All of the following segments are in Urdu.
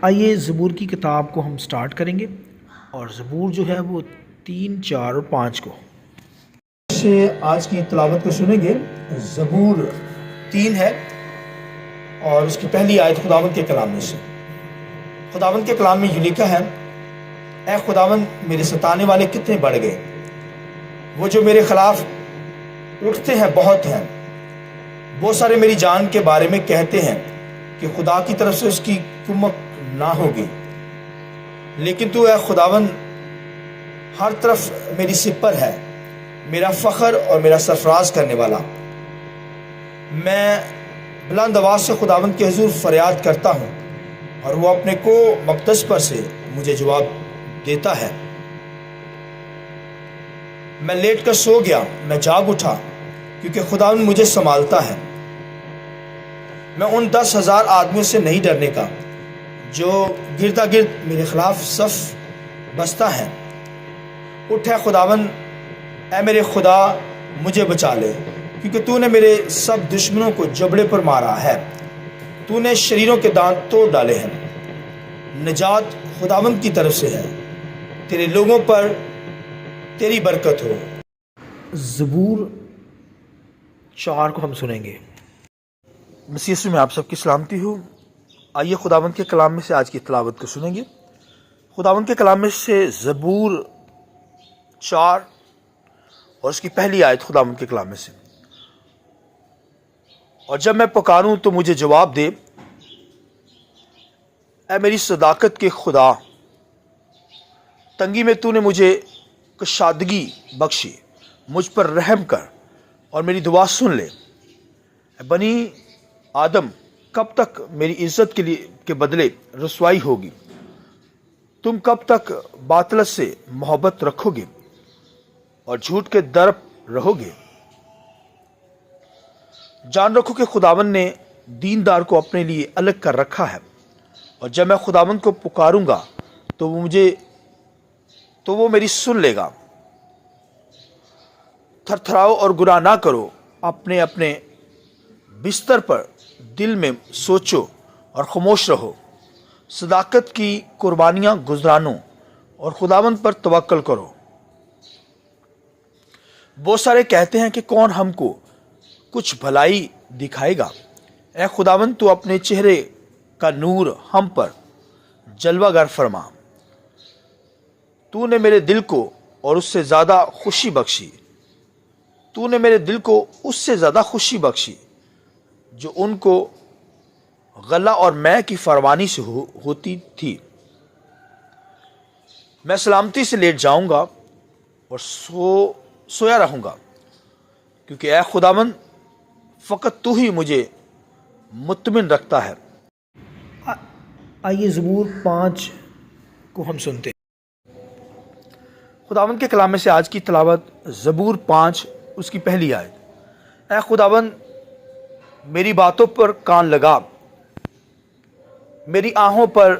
آئیے زبور کی کتاب کو ہم سٹارٹ کریں گے، اور زبور جو ہے وہ 3، 4 اور 5 کو سے آج کی تلاوت کو سنیں گے۔ زبور 3 ہے اور اس کی پہلی آیت خداوند کے کلام میں سے۔ خداوند کے کلام میں یہ لکھا ہے: اے خداوند، میرے ستانے والے کتنے بڑھ گئے، وہ جو میرے خلاف اٹھتے ہیں بہت ہیں۔ بہت سارے میری جان کے بارے میں کہتے ہیں کہ خدا کی طرف سے اس کی کمک نہ ہوگی، لیکن تو اے خداوند ہر طرف میری سپر ہے، میرا فخر اور میرا سرفراز کرنے والا۔ میں بلند آواز سے خداوند کے حضور فریاد کرتا ہوں، اور وہ اپنے کو مقدس پر سے مجھے جواب دیتا ہے۔ میں لیٹ کر سو گیا، میں جاگ اٹھا، کیونکہ خداوند مجھے سنبھالتا ہے۔ میں ان 10,000 آدمیوں سے نہیں ڈرنے کا جو گردا گرد میرے خلاف صف بستہ ہیں۔ اٹھ اے خداوند، اے میرے خدا، مجھے بچا لے، کیونکہ تو نے میرے سب دشمنوں کو جبڑے پر مارا ہے۔ تو نے شریروں کے دانت توڑ ڈالے ہیں۔ نجات خداوند کی طرف سے ہے، تیرے لوگوں پر تیری برکت ہو۔ زبور 4 کو ہم سنیں گے۔ مسیح یسوع میں آپ سب کی سلامتی ہو۔ آئیے خداوند کے کلام میں سے آج کی تلاوت کو سنیں گے۔ خداوند کے کلام میں سے زبور 4 اور اس کی پہلی آیت خداوند کے کلام میں سے: اور جب میں پکاروں تو مجھے جواب دے، اے میری صداقت کے خدا، تنگی میں تو نے مجھے کشادگی بخشی، مجھ پر رحم کر اور میری دعا سن لے۔ اے بنی آدم، کب تک میری عزت کے بدلے رسوائی ہوگی؟ تم کب تک باطلت سے محبت رکھو گے اور جھوٹ کے درپ رہو گے؟ جان رکھو کہ خداوند نے دیندار کو اپنے لیے الگ کر رکھا ہے، اور جب میں خداوند کو پکاروں گا تو وہ میری سن لے گا۔ تھرتھراؤ اور گناہ نہ کرو، اپنے اپنے بستر پر دل میں سوچو اور خاموش رہو۔ صداقت کی قربانیاں گزرانو اور خداوند پر توکل کرو۔ بہت سارے کہتے ہیں کہ کون ہم کو کچھ بھلائی دکھائے گا؟ اے خداوند، تو اپنے چہرے کا نور ہم پر جلوہ گر فرما۔ تو نے میرے دل کو اور اس سے زیادہ خوشی بخشی۔ تو نے میرے دل کو اس سے زیادہ خوشی بخشی جو ان کو غلہ اور مے کی فروانی سے ہوتی تھی۔ میں سلامتی سے لیٹ جاؤں گا اور سویا رہوں گا، کیونکہ اے خداوند، فقط تو ہی مجھے مطمئن رکھتا ہے۔ آئیے زبور 5 کو ہم سنتے ہیں۔ خداوند کے کلام میں سے آج کی تلاوت زبور 5 اس کی پہلی آیت: اے خداوند، میری باتوں پر کان لگا، میری آہوں پر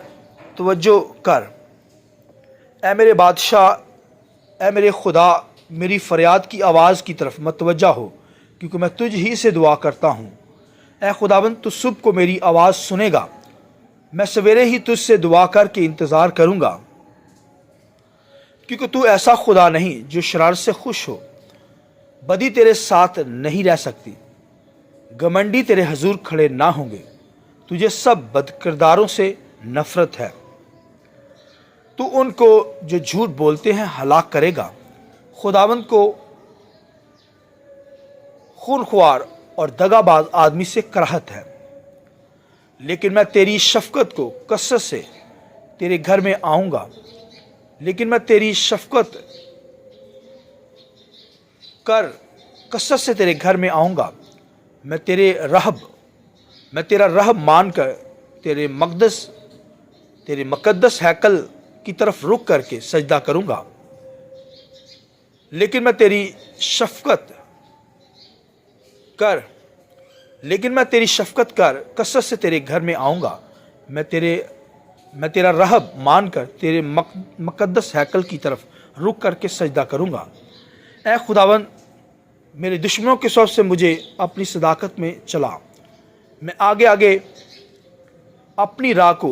توجہ کر۔ اے میرے بادشاہ، اے میرے خدا، میری فریاد کی آواز کی طرف متوجہ ہو، کیونکہ میں تجھ ہی سے دعا کرتا ہوں۔ اے خداوند، تو صبح کو میری آواز سنے گا، میں سویرے ہی تجھ سے دعا کر کے انتظار کروں گا، کیونکہ تو ایسا خدا نہیں جو شرارت سے خوش ہو، بدی تیرے ساتھ نہیں رہ سکتی، گھمنڈی تیرے حضور کھڑے نہ ہوں گے۔ تجھے سب بدکرداروں سے نفرت ہے۔ تو ان کو جو جھوٹ بولتے ہیں ہلاک کرے گا۔ خداوند کو خونخوار اور دغا باز آدمی سے کراہت ہے، لیکن میں تیری شفقت کو کثرت سے تیرے گھر میں آؤں گا۔ لیکن میں تیری شفقت کر کثرت سے تیرے گھر میں آؤں گا۔ میں تیرا رہب مان کر تیرے مقدس ہیکل کی طرف رک کر کے سجدہ کروں گا۔ لیکن میں تیری شفقت کر کثرت سے تیرے گھر میں آؤں گا۔ میں تیرا رہب مان کر تیرے مقدس ہیکل کی طرف رک کر کے سجدہ کروں گا۔ اے خداوند، میرے دشمنوں کے صوف سے مجھے اپنی صداقت میں چلا۔ میں آگے آگے اپنی راہ کو